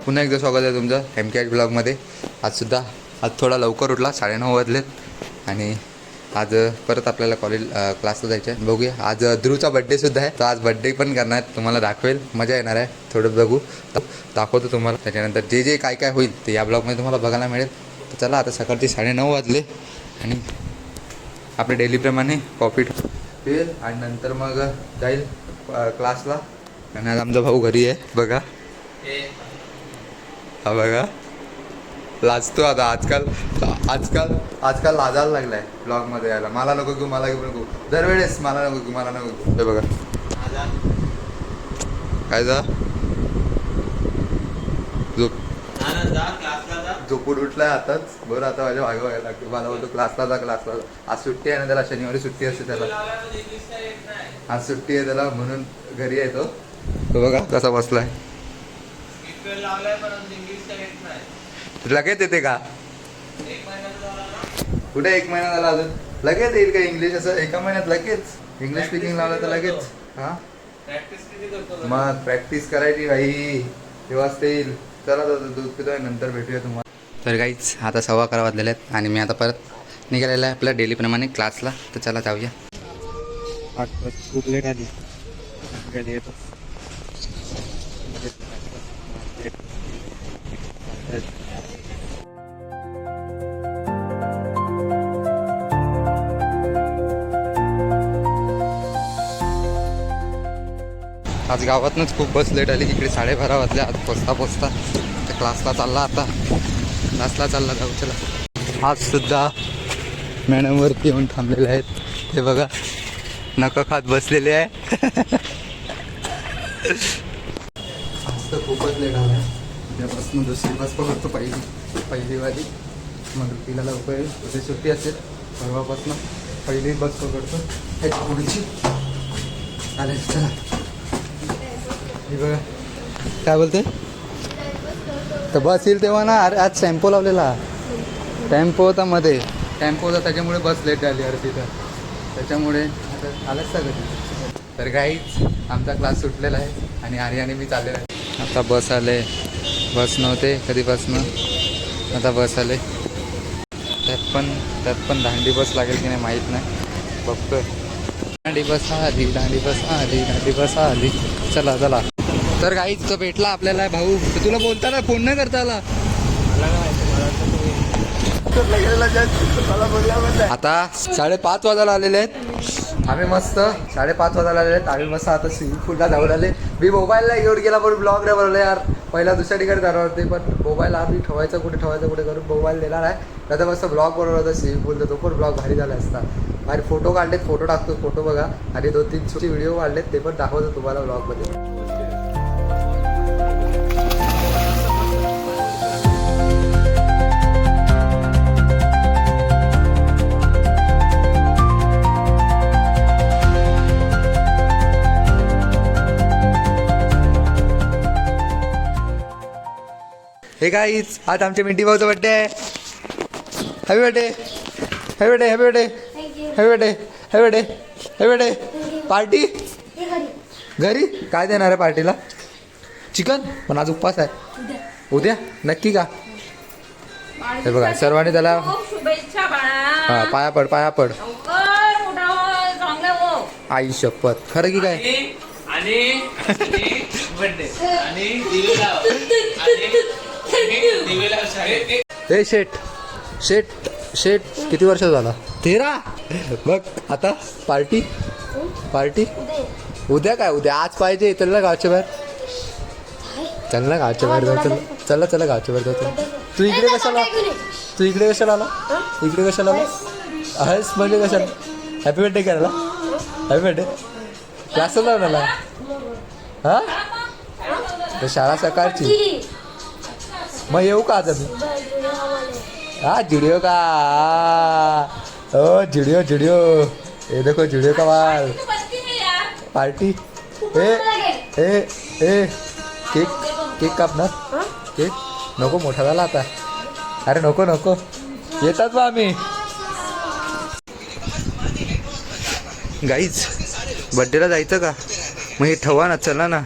पुन्हा एकदा स्वागत आहे तुमचं MKH ब्लॉगमध्ये. आज थोडा लवकर उठला, 9:30 वाजलेत आणि आज परत आपल्याला क्लासला जायचं आहे. बघूया, आज ध्रुवचा बड्डेसुद्धा आहे, तर आज बड्डे पण करणार आहे. तुम्हाला दाखवेल, मजा येणार आहे. थोडं बघू, दाखवतो तुम्हाला. त्याच्यानंतर जे काय काय होईल ते या ब्लॉगमध्ये तुम्हाला बघायला मिळेल. तर चला, आता सकाळचे 9:30 वाजले आणि आपल्या डेलीप्रमाणे कॉफी पिईल आणि नंतर मग जाईल क्लासला. आणि आज आमचा भाऊ घरी आहे बघा. हा बघा, लाजतो आता. आजकाल लाजायला लागलाय ब्लॉगमध्ये यायला. मला नको घेऊ, मला घेऊ नको, दरवेळेस मला नको घेऊ, मला नको घेऊ. हे बघा काय झोपून उठलाय आताच. बरं, आता माझ्या भाग व्हायला लागते. मला बोलतो क्लासला जा. आज सुट्टी आहे ना त्याला, शनिवारी सुट्टी असते त्याला. आज सुट्टी आहे त्याला म्हणून घरी येतो. तो बघा कसा बसलाय. लगेच येते का? कुठे 1 महिना झाला अजून? लगेच येईल का इंग्लिश? असं एका महिन्यात लगेच इंग्लिश स्पीकिंग लावलं तर लगेच? हा, मग प्रॅक्टिस करायची भाई, तेव्हाच ते येईल. चला दूध पितोय, नंतर भेटूया तुम्हाला. तर काहीच आता 11:15 वाजलेले आहेत आणि मी आता परत निघालेला आहे आपल्या डेलीप्रमाणे क्लासला. तर चला जाऊया. खूप लेट आली. आज गावातनंच खूप बस लेट आली. इकडे 12:30 वाजले आज पोचता. तर क्लासला चालला जाऊ. चला, आज सुद्धा मॅडमवरती येऊन थांबलेले आहेत. ते बघा, नका खात बसलेले आहे. आज तर खूपच लेट आला आहे. उद्यापासून दुसरी बस पकडतो, पहिली वाली. मग तिला लवकर उद्या सुट्टी असेल. परवापासून पहिली बस पकडतो. ह्याची पुढची चालेल. चला, हे बघा काय बोलते. तर बस येईल तेव्हा ना. अरे आज टेम्पो लावलेला, टेम्पो होता मध्ये, त्याच्यामुळे बस लेट झाली. अरे तिथं त्याच्यामुळे आता आलंच सगळं. तर काहीच आमचा क्लास सुटलेला आहे आणि आर्याने मी चाललेला आहे. आता बस आले. बस नव्हते कधीपासून, आता बस आले. त्यात पण दांडी बस लागेल की नाही माहीत नाही, बघतोय. दांडी बस आली. चला. तर काहीच तो भेटला आपल्याला भाऊ. तर तुला बोलताना फोन नाही करता आला. आता 5:30 वाजायला आलेले आहेत. आम्ही मस्त 5:30 वाजायला आलेले आहेत. आम्ही मस्त आता स्विमिंग पूलला जाऊन आले. मी मोबाईलला घेऊन गेला पण ब्लॉग नाही बनवलं यार. पहिला दुसऱ्या ठिकाणी जाणार होते पण मोबाईल आम्ही ठेवायचं कुठे करून मोबाईल देणार आहे. त्याचा मस्त ब्लॉग बनवला होता स्विमिंग पूलचा. तो पण ब्लॉग भारी झाला असता. आणि फोटो काढलेत, फोटो टाकतो, फोटो बघा. आणि 2-3 छोटे व्हिडिओ काढलेत, ते पण दाखवतो तुम्हाला ब्लॉगमध्ये. हे गाईज, आज आमच्या मिंटी भाऊचा बड्डे आहे. Happy birthday. पार्टी घरी. काय देणार आहे पार्टीला? चिकन. पण आज उपवास आहे. उद्या नक्की का? हे बघा, सर्वांनी त्याला पाया पड. आई शपथ, खरं की काय? हे शेट किती वर्ष झाला? 13. बघ आता पार्टी उद्या. काय उद्या? आज पाहिजे. चल ना गावच्या बाहेर जाऊ. चला गावच्या बाहेर जाऊ. तू इकडे कशाला आला? आहेस म्हणजे कशाला? हॅपी बर्थडे करायला? हॅपी बर्थडे क्लासला जाऊन आला? हा, तर शाळा सकाळची. मग येऊ का आज आम्ही? हा, जुडिओ का? ओ जुडिओ. हे देखो जुडिओ का माल. पार्टी. ए केक कापणार? केक नको, मोठा झाला आता. अरे नको येतात बा आम्ही. गाईज, बड्डेला जायचं का? मग हे ठेवा ना, चला ना.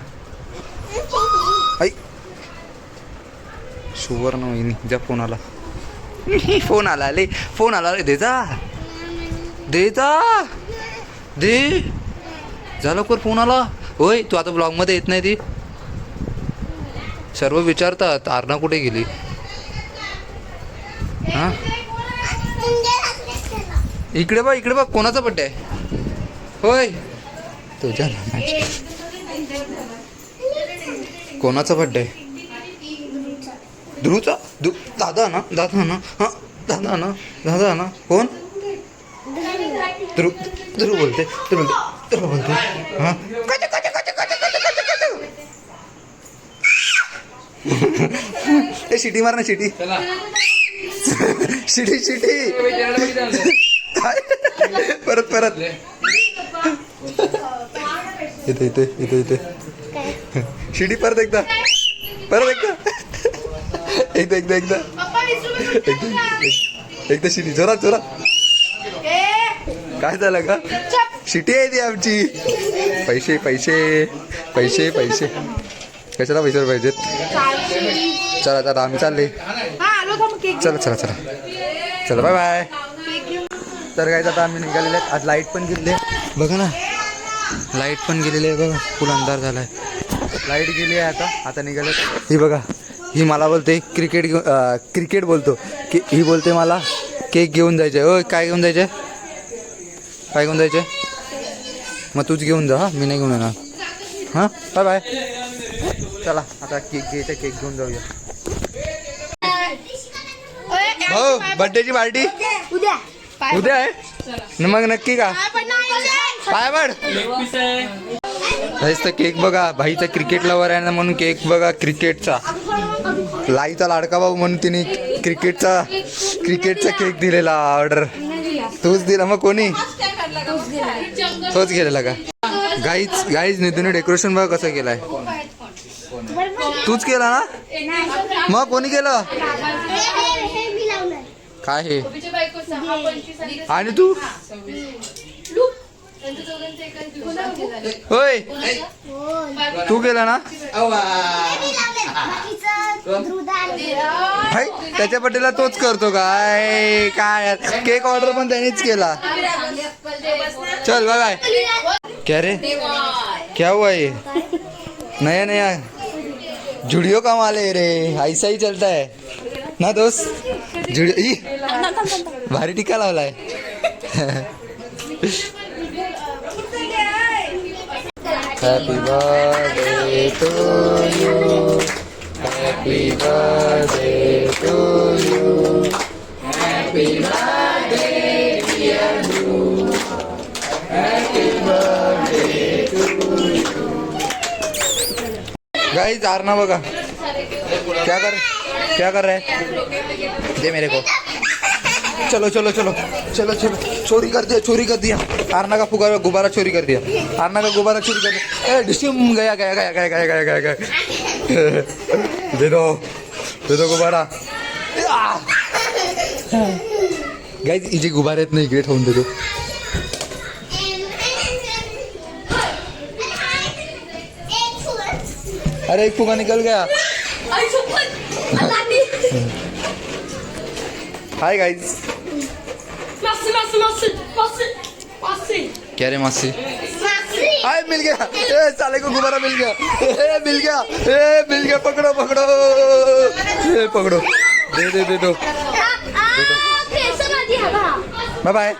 सुवर्ण वहिनी द्या फोन आला. फोन आला ले, फोन आला रे. दे जा लवकर, फोन आला. होय तू आता ब्लॉगमध्ये येत नाही ती. सर्व विचारतात आरना कुठे गेली. हां इकडे बघ कोणाचा बड्डे आहे. होय तुझ्या कोणाचा बड्डे आहे. ध्रुवचा. दादा ना हां दादा ना कोण. ध्रुव बोलते हां. शिटी मार ना शिटी. शिटी परत इथे शिटी परत एकदा एकदा शिटी जोरात. काय झालं का. शिटी आहे ती आमची. पैसे कशाला पैसे पाहिजेत. चला आम्ही चालले. चला बाय. तर काय आता आम्ही निघालेले आहेत. आज लाईट पण गेलेली आहे बघा ना. लाईट पण गेलेली आहे बघा. फुल अंधार झाला आहे. लाईट गेली आहे आता निघाले. ही बघा ही मला बोलते क्रिकेट बोलतो की. ही बोलते मला केक घेऊन जायचं आहे. काय घेऊन जायचं मग तूच घेऊन जा. हां मी नाही घेऊन येणार. हां बाय. चला आता केक घ्यायचा. केक घेऊन जाऊया. हो बर्थडेची पार्टी उद्या आहे मग नक्की का. पाय पड. तर केक बघा. भाईचा क्रिकेट लवर आहे ना म्हणून केक बघा क्रिकेटचा. लाईचा लाडका भाऊ म्हणून तिने क्रिकेटचा केक दिलेला ऑर्डर. तूच दिला मग कोणी. तोच गेलेला का. गाईज निधून डेकोरेशन बघा कसं केलंय. तूच केला ना मग कोणी केलं. काय हे आणि तू. होय तू केला ना. त्याच्या बड्डेला तोच करतो काय. केक ऑर्डर पण त्यानेच केला. चल बाय. क्या रे क्या हुआ ये. नया जुडियो का माल है रे. ऐसा ही चलता है ना दोस्त. जुडियो भारी टिका लावलाय. Happy birthday to you. Happy birthday to you. Happy birthday dear you. Happy birthday to you. Guys Aarna बघा क्या कर रहे हैं. दे मेरे को. चलो चोरी कर दिया. आरना का गुब्बारा चोरी कर दिया. डिस्ट्यूम गया. दे दो गुब्बारा. गाइस इजे गुब्बारे इतने इकडे ठेवून देतो. अरे एक फुगा निकल गया. Hi guys. क्या रे मासी. हाय मिल गया. साले को गुब्बारा मिल गया. मिल गया. पकड़ो. दे दो. बाय.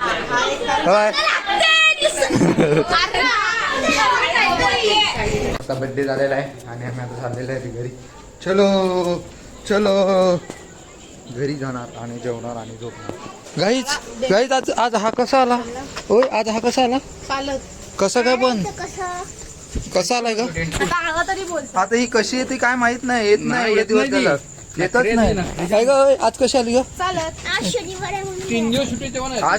आता बड्डे झालेला आहे आणि आम्ही आता चाललेलो आहे घरी. चलो घरी जाणार आणि जेवणार आणि झोपणार. गाईज आज हा कसा आला. होय आज हा कसा आला. कसा काय पण कसा आलाय का. आता ही कशी येते काय माहित नाही. येतच नाही. काय ग आज कशी आली ग. आज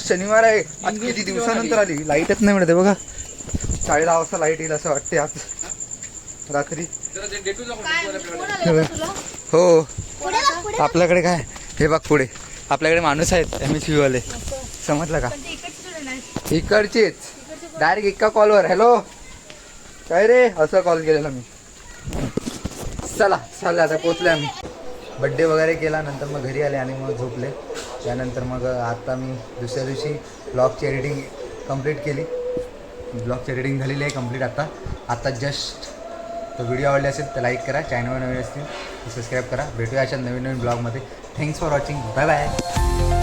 शनिवार आहे. आज किती दिवसानंतर आली. लाईटच नाही मिळते बघा. 10:30 वाजता लाईट येईल असं वाटते आज रात्री. हो आपल्याकडे काय हे बघ पुढे आपल्याकडे माणूस आहेत MSV वाले. समजलं का. इकडचेच डायरेक्ट एका कॉलवर हॅलो काय रे असं कॉल केलेला मी. चला आता पोचले आम्ही. बड्डे वगैरे केला. नंतर मग घरी आले आणि मग झोपले. त्यानंतर मग आता मी दुसऱ्या दिवशी ब्लॉगची एडिटिंग कंप्लीट केली. ब्लॉगची एडिटिंग झालेली आहे कंप्लीट आता जस्ट. तो व्हिडिओ आवडले असेल तर लाईक करा, चॅनलवर नवीन असतील तर सबस्क्राईब करा. भेटूया अशा नवीन ब्लॉगमध्ये. Thanks for watching. Bye bye.